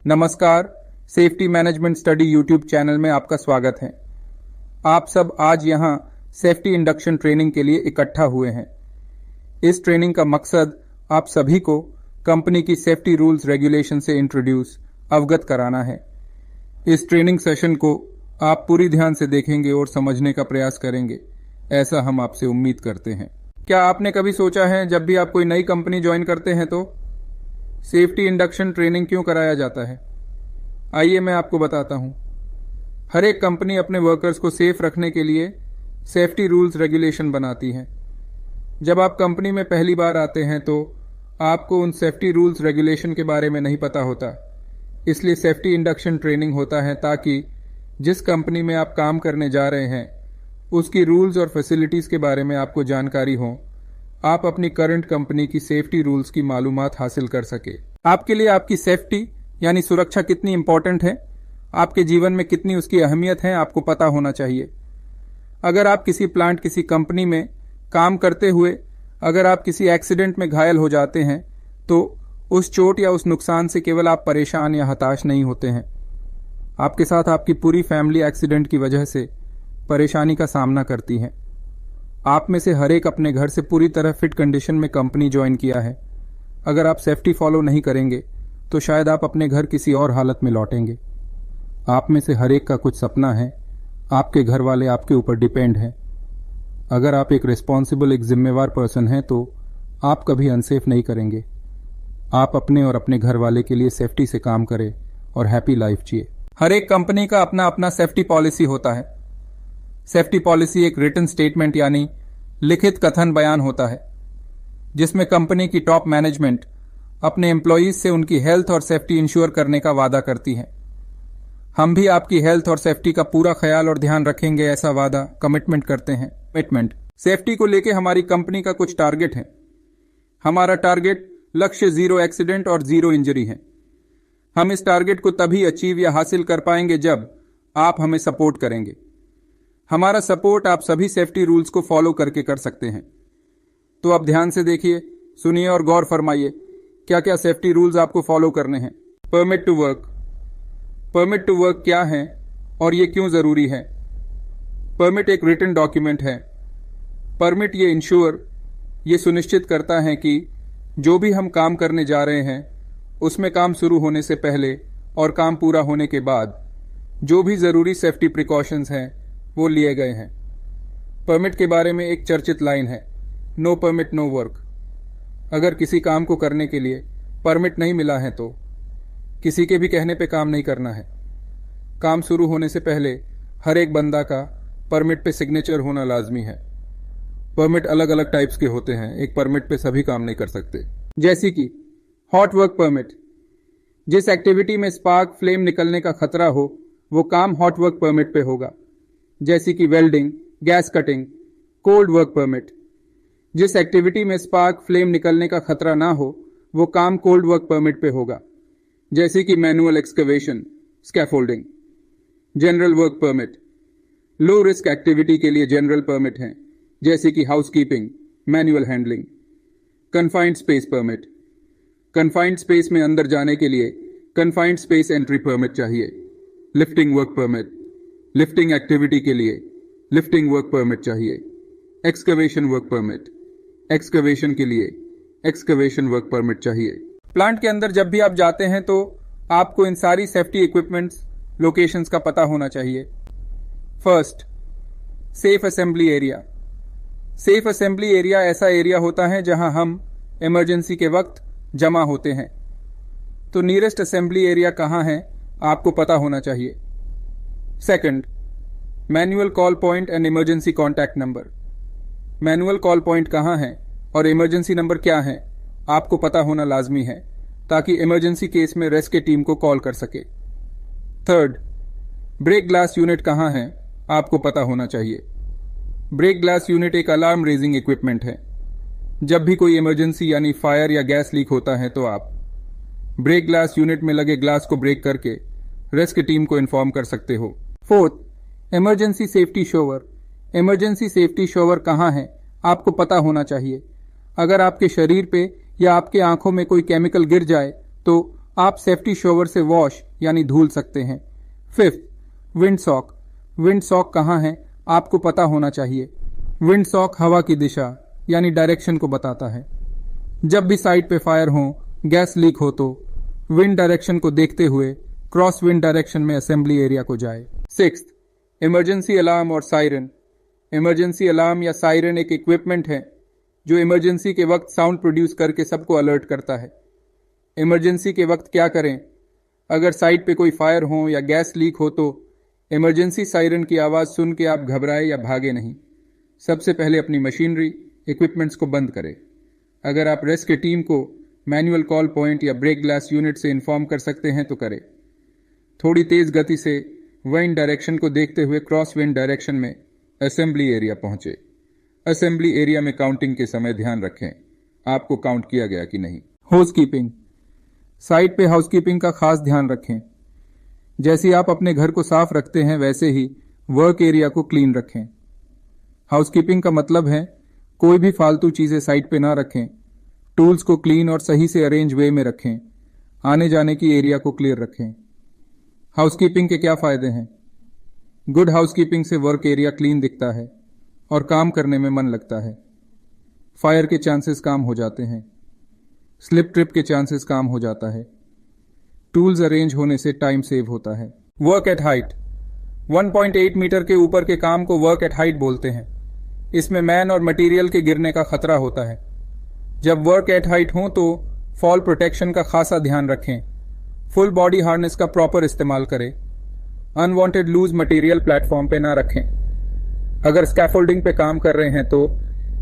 नमस्कार, safety management study YouTube channel में आपका स्वागत है। आप सब आज यहाँ सेफ्टी इंडक्शन ट्रेनिंग के लिए इकट्ठा हुए हैं। इस ट्रेनिंग का मकसद आप सभी को कंपनी की सेफ्टी रूल्स रेगुलेशन से इंट्रोड्यूस अवगत कराना है। इस ट्रेनिंग सेशन को आप पूरी ध्यान से देखेंगे और समझने का प्रयास करेंगे, ऐसा हम आपसे उम्मीद करते हैं। क्या आपने कभी सोचा है जब भी आप कोई नई कंपनी ज्वाइन करते हैं तो सेफ्टी इंडक्शन ट्रेनिंग क्यों कराया जाता है? आइए मैं आपको बताता हूं। हर एक कंपनी अपने वर्कर्स को सेफ रखने के लिए सेफ्टी रूल्स रेगुलेशन बनाती है। जब आप कंपनी में पहली बार आते हैं तो आपको उन सेफ्टी रूल्स रेगुलेशन के बारे में नहीं पता होता, इसलिए सेफ्टी इंडक्शन ट्रेनिंग होता है ताकि जिस कंपनी में आप काम करने जा रहे हैं उसकी रूल्स और फैसिलिटीज़ के बारे में आपको जानकारी हो, आप अपनी करंट कंपनी की सेफ्टी रूल्स की मालूमात हासिल कर सके। आपके लिए आपकी सेफ्टी यानी सुरक्षा कितनी इंपॉर्टेंट है, आपके जीवन में कितनी उसकी अहमियत है, आपको पता होना चाहिए। अगर आप किसी प्लांट, किसी कंपनी में काम करते हुए अगर आप किसी एक्सीडेंट में घायल हो जाते हैं तो उस चोट या उस नुकसान से केवल आप परेशान या हताश नहीं होते हैं, आपके साथ आपकी पूरी फैमिली एक्सीडेंट की वजह से परेशानी का सामना करती है। आप में से हर एक अपने घर से पूरी तरह फिट कंडीशन में कंपनी ज्वाइन किया है। अगर आप सेफ्टी फॉलो नहीं करेंगे तो शायद आप अपने घर किसी और हालत में लौटेंगे। आप में से हर एक का कुछ सपना है, आपके घर वाले आपके ऊपर डिपेंड हैं। अगर आप एक रिस्पॉन्सिबल, एक जिम्मेवार पर्सन हैं तो आप कभी अनसेफ नहीं करेंगे। आप अपने और अपने घर वाले के लिए सेफ्टी से काम करें और हैप्पी लाइफ जिए। हर एक कंपनी का अपना अपना सेफ्टी पॉलिसी होता है। सेफ्टी पॉलिसी एक रिटन स्टेटमेंट यानी लिखित कथन बयान होता है जिसमें कंपनी की टॉप मैनेजमेंट अपने एम्प्लॉयज से उनकी हेल्थ और सेफ्टी इंश्योर करने का वादा करती है। हम भी आपकी हेल्थ और सेफ्टी का पूरा ख्याल और ध्यान रखेंगे, ऐसा वादा, कमिटमेंट करते हैं। कमिटमेंट सेफ्टी को लेकर हमारी कंपनी का कुछ टारगेट है। हमारा टारगेट लक्ष्य 0 एक्सीडेंट और 0 इंजरी है। हम इस टारगेट को तभी अचीव या हासिल कर पाएंगे जब आप हमें सपोर्ट करेंगे। हमारा सपोर्ट आप सभी सेफ्टी रूल्स को फॉलो करके कर सकते हैं। तो अब ध्यान से देखिए, सुनिए और गौर फरमाइए क्या क्या सेफ्टी रूल्स आपको फॉलो करने हैं। Permit to work. Permit to work क्या है और ये क्यों जरूरी है? परमिट एक रिटन डॉक्यूमेंट है। परमिट ये सुनिश्चित करता है कि जो भी हम काम करने जा रहे हैं उसमें काम शुरू होने से पहले और काम पूरा होने के बाद जो भी जरूरी सेफ्टी प्रिकॉशंस हैं वो लिए गए हैं। परमिट के बारे में एक चर्चित लाइन है, नो परमिट नो वर्क। अगर किसी काम को करने के लिए परमिट नहीं मिला है तो किसी के भी कहने पे काम नहीं करना है। काम शुरू होने से पहले हर एक बंदा का परमिट पे सिग्नेचर होना लाजमी है। परमिट अलग अलग टाइप्स के होते हैं, एक परमिट पे सभी काम नहीं कर सकते। जैसे कि हॉट वर्क परमिट, जिस एक्टिविटी में स्पार्क, फ्लेम निकलने का खतरा हो वो काम हॉट वर्क परमिट पे होगा। जैसे कि welding, gas cutting. Cold work permit, जिस एक्टिविटी में स्पार्क, फ्लेम निकलने का खतरा ना हो वो काम कोल्ड वर्क परमिट पे होगा। जैसे कि manual excavation, scaffolding. General work permit, low risk activity के लिए जनरल परमिट हैं, जैसे कि housekeeping, manual handling. Confined space permit, confined space में अंदर जाने के लिए कन्फाइंड स्पेस एंट्री परमिट चाहिए। Lifting work permit, lifting activity के लिए लिफ्टिंग वर्क परमिट चाहिए। एक्सकवेशन वर्क परमिट, एक्सकवेशन के लिए एक्सकवेशन वर्क परमिट चाहिए। प्लांट के अंदर जब भी आप जाते हैं तो आपको इन सारी सेफ्टी इक्विपमेंट्स, लोकेशंस का पता होना चाहिए। First, safe assembly area. Safe assembly area ऐसा एरिया होता है जहां हम इमरजेंसी के वक्त जमा होते हैं। तो नियरेस्ट असेंबली एरिया कहां है आपको पता होना चाहिए। Second, manual call point and emergency contact number. Manual call point कहां है और इमरजेंसी नंबर क्या है आपको पता होना लाजमी है ताकि इमरजेंसी केस में रेस्क्यू टीम को कॉल कर सके। थर्ड, ब्रेक ग्लास यूनिट कहां है आपको पता होना चाहिए। ब्रेक ग्लास यूनिट एक अलार्म रेजिंग इक्विपमेंट है। जब भी कोई इमरजेंसी यानी फायर या गैस लीक होता है तो आप ब्रेक ग्लास यूनिट में लगे ग्लास को ब्रेक करके रेस्क्यू टीम को इन्फॉर्म कर सकते हो। Fourth, emergency safety shower. Emergency safety shower कहाँ है आपको पता होना चाहिए। अगर आपके शरीर पे या आपके आंखों में कोई केमिकल गिर जाए तो आप सेफ्टी शॉवर से वॉश यानी धुल सकते हैं। 5th, wind sock. Wind sock कहाँ है आपको पता होना चाहिए। विंड सॉक हवा की दिशा यानी डायरेक्शन को बताता है। जब भी साइड पे फायर हो, गैस लीक हो तो विंड डायरेक्शन को देखते हुए क्रॉस विंड डायरेक्शन में असेंबली एरिया को जाए। 6th, इमरजेंसी अलार्म और सायरन। इमरजेंसी अलार्म या सायरन एक इक्विपमेंट है जो इमरजेंसी के वक्त साउंड प्रोड्यूस करके सबको अलर्ट करता है। इमरजेंसी के वक्त क्या करें? अगर साइड पे कोई फायर हो या गैस लीक हो तो इमरजेंसी सायरन की आवाज़ सुन के आप घबराए या भागे नहीं। सबसे पहले अपनी मशीनरी, इक्विपमेंट्स को बंद करें। अगर आप रेस्क्यू टीम को मैनुअल कॉल पॉइंट या ब्रेक ग्लास यूनिट से इन्फॉर्म कर सकते हैं तो करें। थोड़ी तेज गति से विंड डायरेक्शन को देखते हुए क्रॉस विंड डायरेक्शन में असेंबली एरिया पहुंचे। असेंबली एरिया में काउंटिंग के समय ध्यान रखें आपको काउंट किया गया कि नहीं। हाउसकीपिंग। साइड पे हाउसकीपिंग का खास ध्यान रखें। जैसे आप अपने घर को साफ रखते हैं वैसे ही वर्क एरिया को क्लीन रखें। हाउसकीपिंग का मतलब है कोई भी फालतू चीजें साइड पे ना रखें। टूल्स को क्लीन और सही से अरेंज वे में रखें। आने जाने की एरिया को क्लियर रखें। हाउसकीपिंग के क्या फायदे हैं? गुड हाउसकीपिंग से वर्क एरिया क्लीन दिखता है और काम करने में मन लगता है। फायर के चांसेस कम हो जाते हैं। स्लिप ट्रिप के चांसेस कम हो जाता है। टूल्स अरेंज होने से टाइम सेव होता है। Work at height. 1.8 मीटर के ऊपर के काम को वर्क एट हाइट बोलते हैं। इसमें मैन और मटेरियल के गिरने का खतरा होता है। जब वर्क एट हाइट हो तो फॉल प्रोटेक्शन का खासा ध्यान रखें। फुल बॉडी हार्नेस का प्रॉपर इस्तेमाल करें। अनवांटेड लूज मटेरियल प्लेटफॉर्म पे ना रखें। अगर स्कैफोल्डिंग पे काम कर रहे हैं तो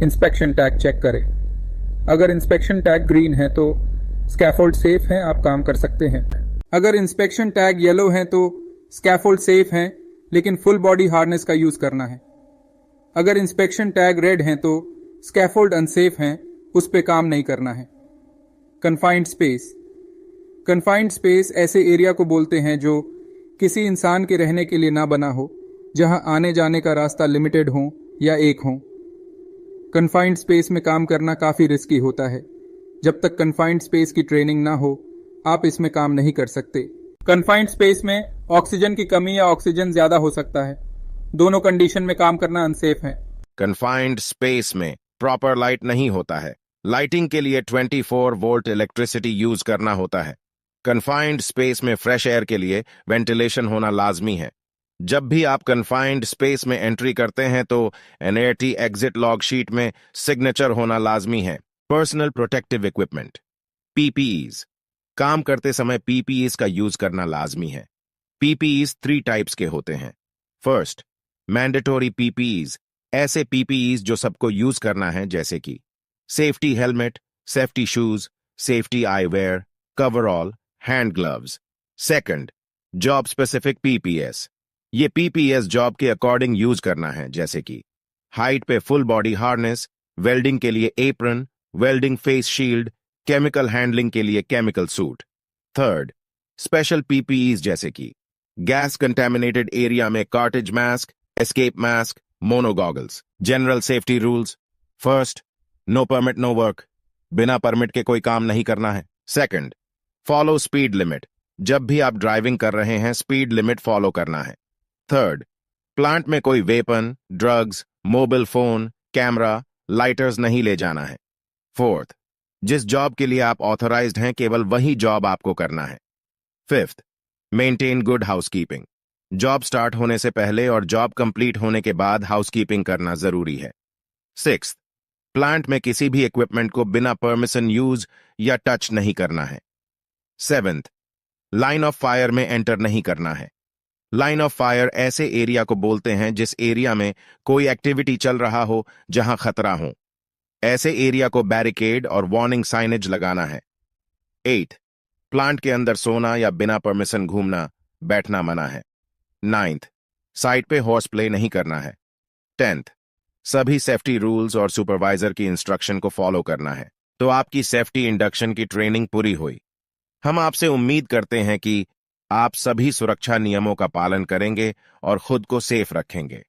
इंस्पेक्शन टैग चेक करें। अगर इंस्पेक्शन टैग ग्रीन है तो स्कैफोल्ड सेफ है, आप काम कर सकते हैं। अगर इंस्पेक्शन टैग येलो है तो स्कैफोल्ड सेफ है लेकिन फुल बॉडी हार्नेस का यूज करना है। अगर इंस्पेक्शन टैग रेड है तो स्कैफोल्ड अनसेफ है, उस पे काम नहीं करना है। Confined space. कन्फाइंड स्पेस ऐसे एरिया को बोलते हैं जो किसी इंसान के रहने के लिए ना बना हो, जहां आने जाने का रास्ता लिमिटेड हो या एक हो। कन्फाइंड स्पेस में काम करना काफी रिस्की होता है। जब तक कन्फाइंड स्पेस की ट्रेनिंग ना हो आप इसमें काम नहीं कर सकते। कन्फाइंड स्पेस में ऑक्सीजन की कमी या ऑक्सीजन ज्यादा हो सकता है। दोनों कंडीशन में काम करना अनसेफ है। कन्फाइंड स्पेस में प्रॉपर लाइट नहीं होता है। लाइटिंग के लिए 24 वोल्ट इलेक्ट्रिसिटी यूज करना होता है। कन्फाइंड स्पेस में फ्रेश एयर के लिए वेंटिलेशन होना लाजमी है। जब भी आप कन्फाइंड स्पेस में एंट्री करते हैं तो NAT एग्जिट लॉग शीट में सिग्नेचर होना लाजमी है। Personal protective equipment PPEs। काम करते समय PPEs का यूज करना लाजमी है। PPEs 3 टाइप्स के होते हैं। फर्स्ट, मैंडेटोरी PPEs, ऐसे PPEs जो सबको यूज करना है, जैसे कि safety helmet, safety shoes, safety eyewear, coverall, hand gloves. Second, job specific PPS। ये PPS जॉब के अकॉर्डिंग यूज करना है, जैसे कि हाइट पे फुल बॉडी हार्नेस, वेल्डिंग के लिए apron, welding face shield, chemical handling के लिए chemical suit. Third, special PPEs जैसे कि गैस कंटेमिनेटेड एरिया में cartridge mask, escape mask, mono goggles. General safety rules. First, no permit no work, बिना permit के कोई काम नहीं करना है। सेकंड, फॉलो स्पीड लिमिट, जब भी आप ड्राइविंग कर रहे हैं स्पीड लिमिट फॉलो करना है। थर्ड, प्लांट में कोई weapon, drugs, mobile phone, camera, lighters नहीं ले जाना है। फोर्थ, जिस जॉब के लिए आप ऑथराइज्ड हैं केवल वही जॉब आपको करना है। Fifth, maintain good housekeeping, job start होने से पहले और जॉब कंप्लीट होने के बाद हाउसकीपिंग करना जरूरी है। सिक्स्थ, प्लांट में किसी भी इक्विपमेंट को बिना परमिशन यूज या टच नहीं करना है। सेवेंथ, लाइन ऑफ फायर में एंटर नहीं करना है। लाइन ऑफ फायर ऐसे एरिया को बोलते हैं जिस एरिया में कोई एक्टिविटी चल रहा हो जहां खतरा हो। ऐसे एरिया को बैरिकेड और वार्निंग साइनेज लगाना है। 8, प्लांट के अंदर सोना या बिना परमिशन घूमना बैठना मना है। 9, साइट पे हॉर्स प्ले नहीं करना है। 10, सभी सेफ्टी रूल्स और सुपरवाइजर की इंस्ट्रक्शन को फॉलो करना है। तो आपकी सेफ्टी इंडक्शन की ट्रेनिंग पूरी हुई। हम आपसे उम्मीद करते हैं कि आप सभी सुरक्षा नियमों का पालन करेंगे और खुद को सेफ रखेंगे।